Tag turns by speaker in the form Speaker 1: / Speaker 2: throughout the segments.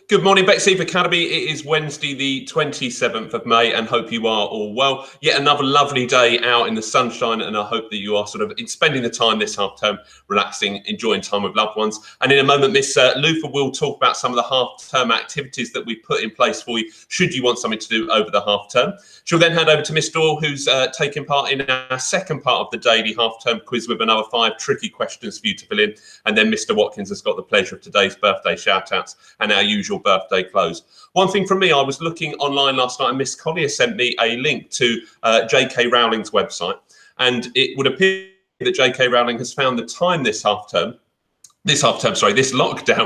Speaker 1: Good morning, Bexleyheath Academy. It is Wednesday, the 27th of May, and hope you are all well. Yet another lovely day out in the sunshine, and I hope that you are sort of spending the time this half term, relaxing, enjoying time with loved ones. And in a moment, Miss Luther will talk about some of the half term activities that we put in place for you, should you want something to do over the half term. She'll then hand over to Miss Dorr, who's taking part in our second part of the daily half term quiz with another 5 tricky questions for you to fill in. And then Mr. Wilkins has got the pleasure of today's birthday shout outs and our usual birthday close. One thing from me, I was looking online last night and Miss Collier sent me a link to J.K. Rowling's website, and it would appear that J.K. Rowling has found the time this lockdown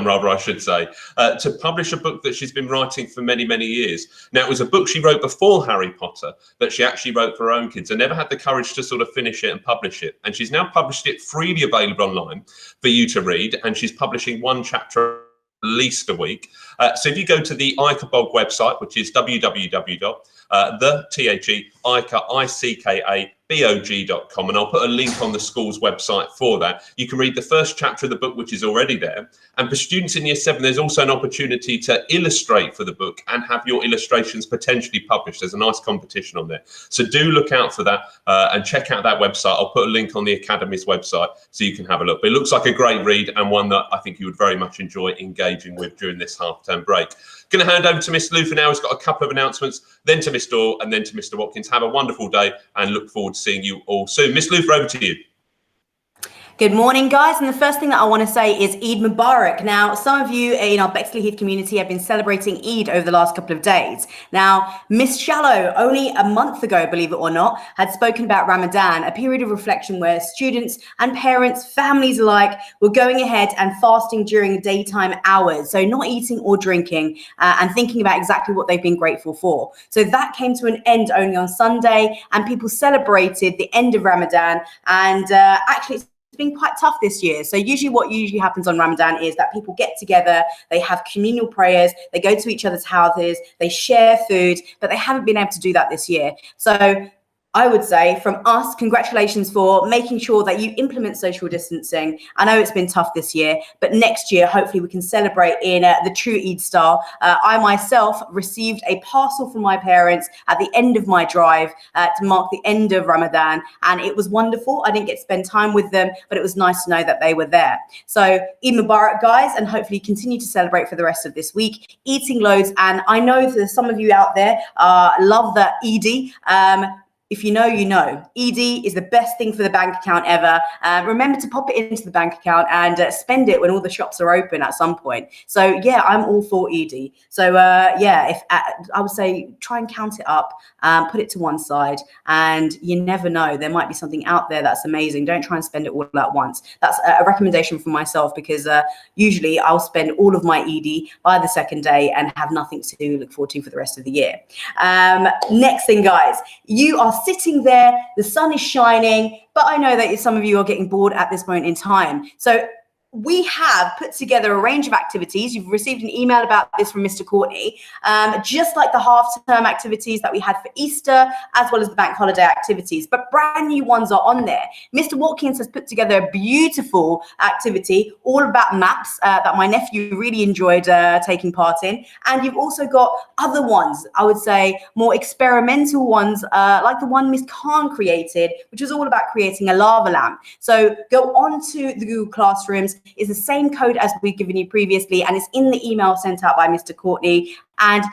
Speaker 1: rather, I should say, to publish a book that she's been writing for many, many years. Now, it was a book she wrote before Harry Potter, but she actually wrote for her own kids and never had the courage to sort of finish it and publish it. And she's now published it freely available online for you to read, and she's publishing one chapter at least a week. So if you go to the ICABOG website, which is www.ICKABOG.com, and I'll put a link on the school's website for that. You can read the first chapter of the book, which is already there. And for students in Year 7, there's also an opportunity to illustrate for the book and have your illustrations potentially published. There's a nice competition on there. So do look out for that and check out that website. I'll put a link on the Academy's website so you can have a look. But it looks like a great read and one that I think you would very much enjoy engaging with during this half-term break. Going to hand over to Miss Luther now, who's got a couple of announcements, then to Miss Dorr and then to Mr. Watkins. Have a wonderful day and look forward to seeing you all soon. Miss Luther, over to you.
Speaker 2: Good morning, guys. And the first thing that I want to say is Eid Mubarak. Now, some of you in our Bexleyheath community have been celebrating Eid over the last couple of days. Now, Miss Shallow, only a month ago, believe it or not, had spoken about Ramadan, a period of reflection where students and parents, families alike, were going ahead and fasting during daytime hours. So not eating or drinking and thinking about exactly what they've been grateful for. So that came to an end only on Sunday, and people celebrated the end of Ramadan. And actually, it's been quite tough this year. So what usually happens on Ramadan is that people get together, they have communal prayers, they go to each other's houses, they share food, but they haven't been able to do that this year. So I would say from us, congratulations for making sure that you implement social distancing. I know it's been tough this year, but next year, hopefully we can celebrate in the true Eid style. I myself received a parcel from my parents at the end of my drive to mark the end of Ramadan, and it was wonderful. I didn't get to spend time with them, but it was nice to know that they were there. So Eid Mubarak, guys, and hopefully continue to celebrate for the rest of this week, eating loads. And I know that some of you out there love the Eid. If you know, you know. ED is the best thing for the bank account ever. Remember to pop it into the bank account and spend it when all the shops are open at some point. So yeah, I'm all for ED. So yeah, if I would say try and count it up, put it to one side, and you never know, there might be something out there that's amazing. Don't try and spend it all at once. That's a recommendation from myself, because usually I'll spend all of my ED by the second day and have nothing to look forward to for the rest of the year. Next thing, guys, you are sitting there, the sun is shining, but I know that some of you are getting bored at this point in time. So we have put together a range of activities. You've received an email about this from Mr. Courtney, just like the half-term activities that we had for Easter, as well as the bank holiday activities, but brand new ones are on there. Mr. Watkins has put together a beautiful activity all about maps that my nephew really enjoyed taking part in. And you've also got other ones, I would say more experimental ones, like the one Miss Khan created, which was all about creating a lava lamp. So go on to the Google Classrooms. Is the same code as we've given you previously, and it's in the email sent out by Mr. Courtney. And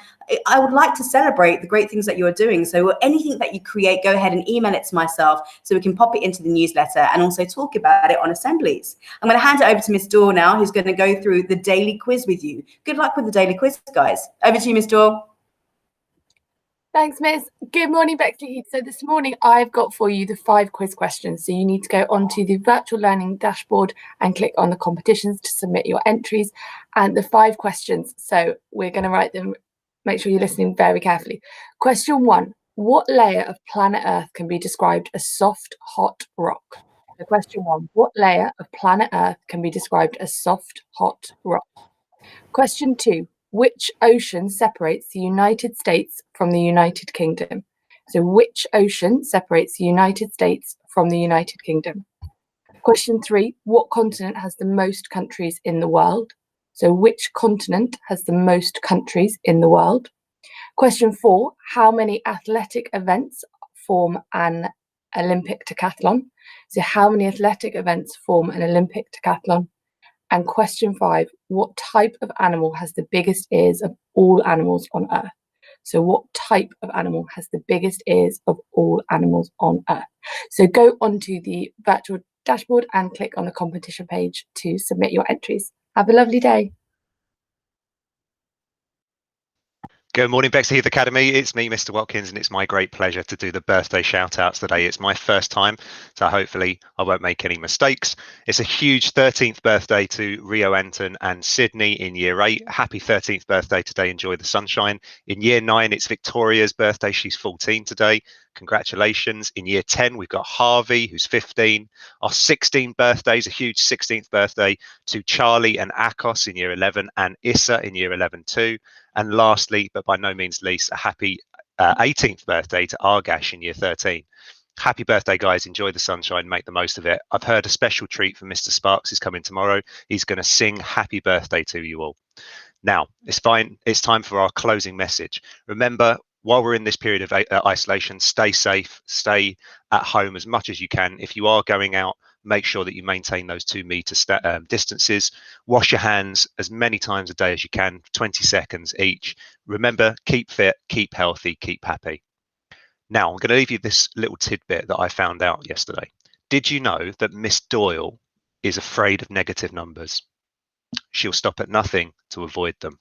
Speaker 2: I would like to celebrate the great things that you are doing. So anything that you create, go ahead and email it to myself so we can pop it into the newsletter and also talk about it on assemblies. I'm going to hand it over to Miss Dorr now, who's going to go through the daily quiz with you. Good luck with the daily quiz, guys. Over to you, Miss Dorr.
Speaker 3: Thanks, Miss. Good morning, Becky. So this morning I've got for you the 5 quiz questions. So you need to go onto the virtual learning dashboard and click on the competitions to submit your entries and the 5 questions. So we're going to write them. Make sure you're listening very carefully. Question 1. What layer of planet Earth can be described as soft, hot rock? So question 1. What layer of planet Earth can be described as soft, hot rock? Question 2. Which ocean separates the United States from the United Kingdom? So which ocean separates the United States from the United Kingdom? Question 3, what continent has the most countries in the world? So which continent has the most countries in the world? Question 4, how many athletic events form an Olympic decathlon? So how many athletic events form an Olympic decathlon? And question 5, what type of animal has the biggest ears of all animals on Earth? So what type of animal has the biggest ears of all animals on Earth? So go onto the virtual dashboard and click on the competition page to submit your entries. Have a lovely day.
Speaker 4: Good morning, Bexleyheath Academy. It's me, Mr. Wilkins, and it's my great pleasure to do the birthday shout-outs today. It's my first time, so hopefully I won't make any mistakes. It's a huge 13th birthday to Rio Anton and Sydney in Year 8. Happy 13th birthday today. Enjoy the sunshine. In Year 9, it's Victoria's birthday. She's 14 today. Congratulations. In Year 10, we've got Harvey, who's 15. Our 16th birthday is a huge 16th birthday to Charlie and Akos in Year 11 and Issa in Year 11 too. And lastly, but by no means least, a happy 18th birthday to Argash in Year 13. Happy birthday, guys. Enjoy the sunshine. Make the most of it. I've heard a special treat from Mr. Sparks is coming tomorrow. He's going to sing happy birthday to you all. Now, it's fine. It's time for our closing message. Remember, while we're in this period of isolation, stay safe, stay at home as much as you can. If you are going out, make sure that you maintain those 2 meter distances. Wash your hands as many times a day as you can, 20 seconds each. Remember, keep fit, keep healthy, keep happy. Now, I'm going to leave you this little tidbit that I found out yesterday. Did you know that Miss Doyle is afraid of negative numbers? She'll stop at nothing to avoid them.